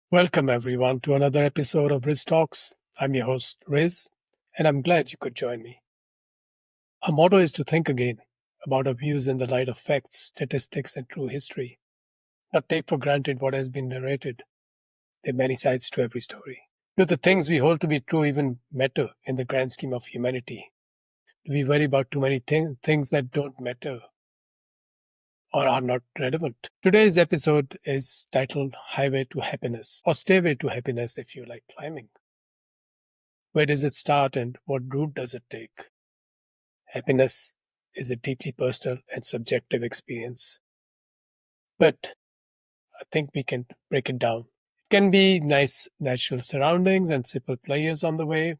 Welcome, everyone, to another episode of Riz Talks. I'm your host, Riz, and I'm glad you could join me. Our motto is to think again about our views in the light of facts, statistics, and true history, not take for granted what has been narrated. There are many sides to every story. Do the things we hold to be true even matter in the grand scheme of humanity? Do we worry about too many things that don't matter or are not relevant? Today's episode is titled Highway to Happiness, or Stairway to Happiness if you like climbing. Where does it start and what route does it take? Happiness is a deeply personal and subjective experience, but I think we can break it down. It can be nice natural surroundings and simple pleasures on the way.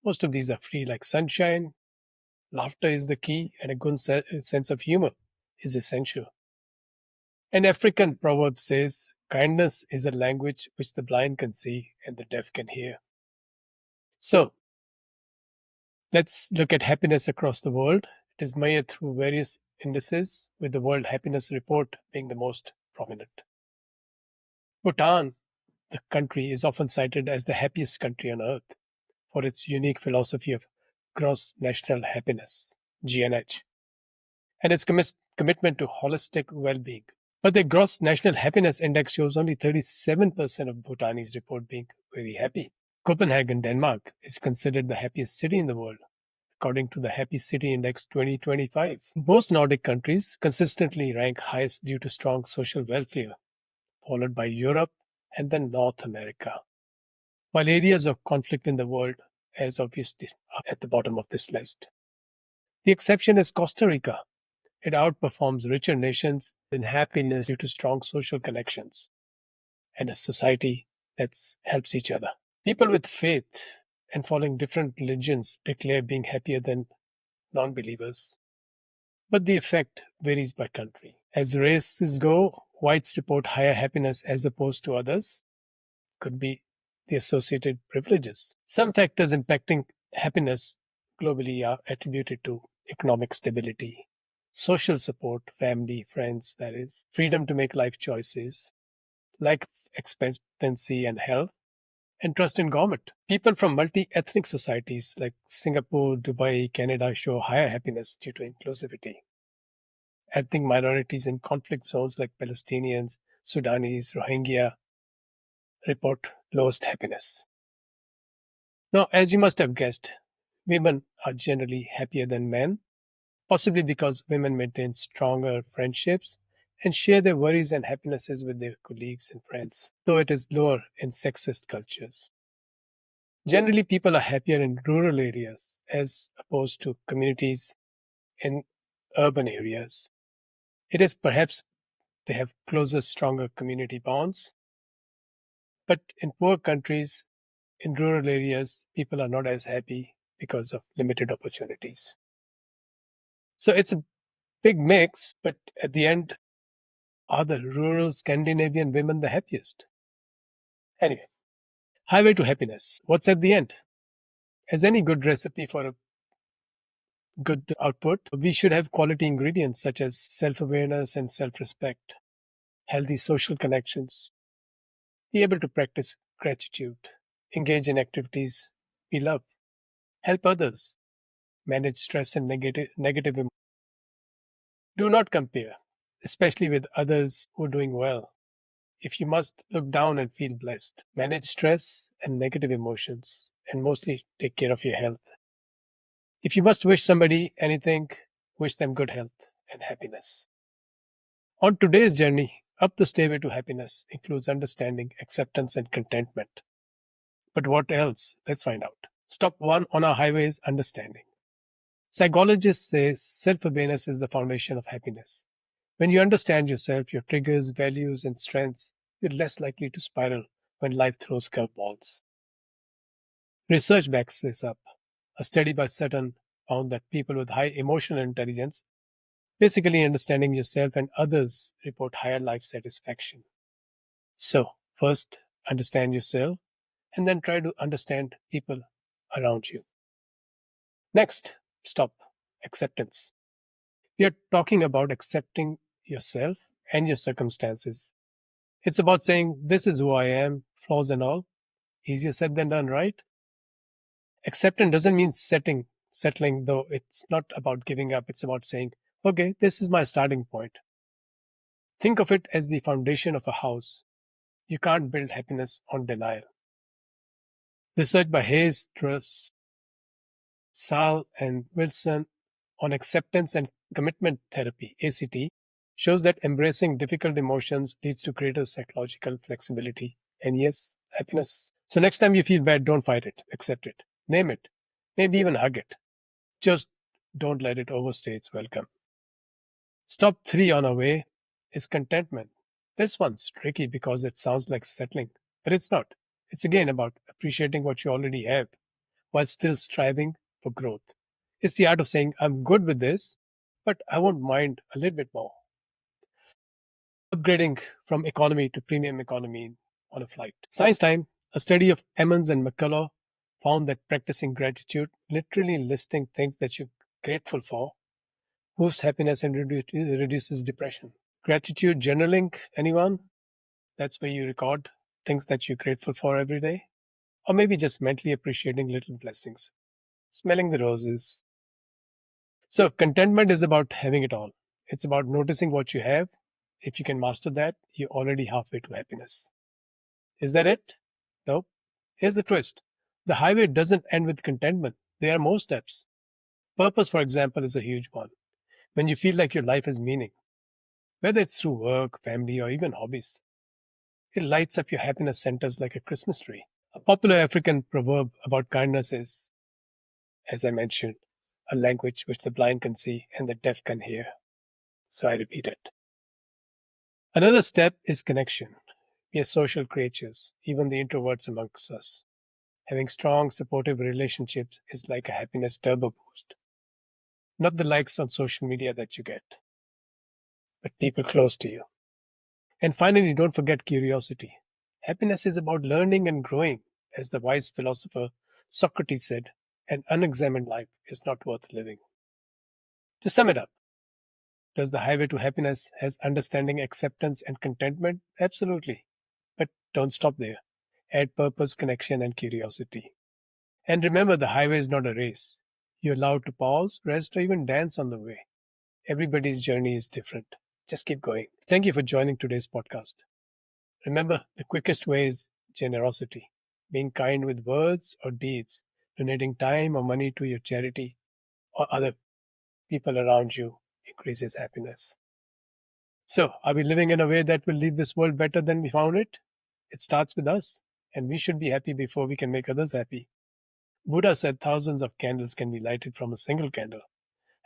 Most of these are free like sunshine. Laughter is the key, and a good sense of humor is essential. An African proverb says, kindness is a language which the blind can see and the deaf can hear. So, let's look at happiness across the world. It is measured through various indices, with the World Happiness Report being the most prominent. Bhutan, the country, is often cited as the happiest country on earth for its unique philosophy of gross national happiness, GNH, and its commitment to holistic well being. But the gross national happiness index shows only 37% of Bhutanese report being very happy. Copenhagen, Denmark, is considered the happiest city in the world according to the Happy City Index 2025. Most Nordic countries consistently rank highest due to strong social welfare, followed by Europe and then North America, while areas of conflict in the world, as obviously, are at the bottom of this list. The exception is Costa Rica. It outperforms richer nations in happiness due to strong social connections and a society that helps each other. People with faith and following different religions declare being happier than non believers, but the effect varies by country. As races go, whites report higher happiness as opposed to others. Could be the associated privileges. Some factors impacting happiness globally are attributed to economic stability, social support, family, friends, that is, freedom to make life choices, life expectancy and health, and trust in government. People from multi ethnic societies like Singapore, Dubai, Canada show higher happiness due to inclusivity. Ethnic minorities in conflict zones like Palestinians, Sudanese, Rohingya report lowest happiness. Now, as you must have guessed, women are generally happier than men, possibly because women maintain stronger friendships and share their worries and happinesses with their colleagues and friends, though it is lower in sexist cultures. Generally, people are happier in rural areas as opposed to communities in urban areas. It is perhaps they have closer, stronger community bonds. But in poor countries, in rural areas, people are not as happy because of limited opportunities. So it's a big mix, but at the end, are the rural Scandinavian women the happiest? Anyway, highway to happiness. What's at the end? As any good recipe for a good output, we should have quality ingredients such as self awareness and self respect, healthy social connections, be able to practice gratitude, engage in activities we love, help others, manage stress and negative emotions. Do not compare, especially with others who are doing well. If you must look down and feel blessed, manage stress and negative emotions, and mostly take care of your health. If you must wish somebody anything, wish them good health and happiness. On today's journey, up the stairway to happiness includes understanding, acceptance, and contentment. But what else? Let's find out. Stop one on our highway is understanding. Psychologists say self awareness is the foundation of happiness. When you understand yourself, your triggers, values, and strengths, you're less likely to spiral when life throws curveballs. Research backs this up. A study by Sutton found that people with high emotional intelligence, basically understanding yourself and others, report higher life satisfaction. So, first, understand yourself and then try to understand people around you. Next, stop. Acceptance. We are talking about accepting yourself and your circumstances. It's about saying, this is who I am, flaws and all. Easier said than done, right? Acceptance doesn't mean settling, though it's not about giving up. It's about saying, okay, this is my starting point. Think of it as the foundation of a house. You can't build happiness on denial. Research by Hayes, Truss, Saul, and Wilson on acceptance and commitment therapy, ACT, shows that embracing difficult emotions leads to greater psychological flexibility and, yes, happiness. So, next time you feel bad, don't fight it, accept it, name it, maybe even hug it. Just don't let it overstay its welcome. Stop 3 on our way is contentment. This one's tricky because it sounds like settling, but it's not. It's again about appreciating what you already have while still striving for growth. It's the art of saying, I'm good with this, but I won't mind a little bit more. Upgrading from economy to premium economy on a flight. Science time. A study of Emmons and McCullough found that practicing gratitude, literally listing things that you're grateful for, boosts happiness and reduces depression. Gratitude journaling, anyone? That's where you record things that you're grateful for every day. Or maybe just mentally appreciating little blessings, smelling the roses. So, contentment is about having it all. It's about noticing what you have. If you can master that, you're already halfway to happiness. Is that it? No. Here's the twist: the highway doesn't end with contentment, there are more steps. Purpose, for example, is a huge one. When you feel like your life has meaning, whether it's through work, family, or even hobbies, it lights up your happiness centers like a Christmas tree. A popular African proverb about kindness is, as I mentioned, a language which the blind can see and the deaf can hear. So I repeat it. Another step is connection. We are social creatures, even the introverts amongst us. Having strong, supportive relationships is like a happiness turbo boost. Not the likes on social media that you get, but people close to you. And finally, don't forget curiosity. Happiness is about learning and growing. As the wise philosopher Socrates said, an unexamined life is not worth living. To sum it up, does the highway to happiness has understanding, acceptance, and contentment? Absolutely. But don't stop there. Add purpose, connection, and curiosity. And remember, the highway is not a race. You're allowed to pause, rest, or even dance on the way. Everybody's journey is different. Just keep going. Thank you for joining today's podcast. Remember, the quickest way is generosity. Being kind with words or deeds, donating time or money to your charity or other people around you increases happiness. So, are we living in a way that will leave this world better than we found it? It starts with us, and we should be happy before we can make others happy. Buddha said thousands of candles can be lighted from a single candle,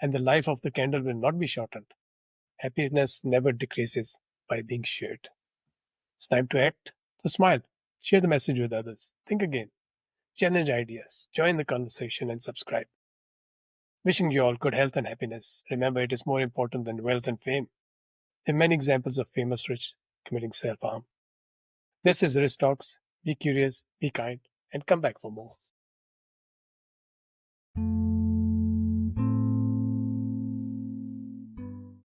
and the life of the candle will not be shortened. Happiness never decreases by being shared. It's time to act. So smile, share the message with others, think again, challenge ideas, join the conversation, and subscribe. Wishing you all good health and happiness. Remember, it is more important than wealth and fame. There are many examples of famous rich committing self harm. This is Risk Talks. Be curious, be kind, and come back for more.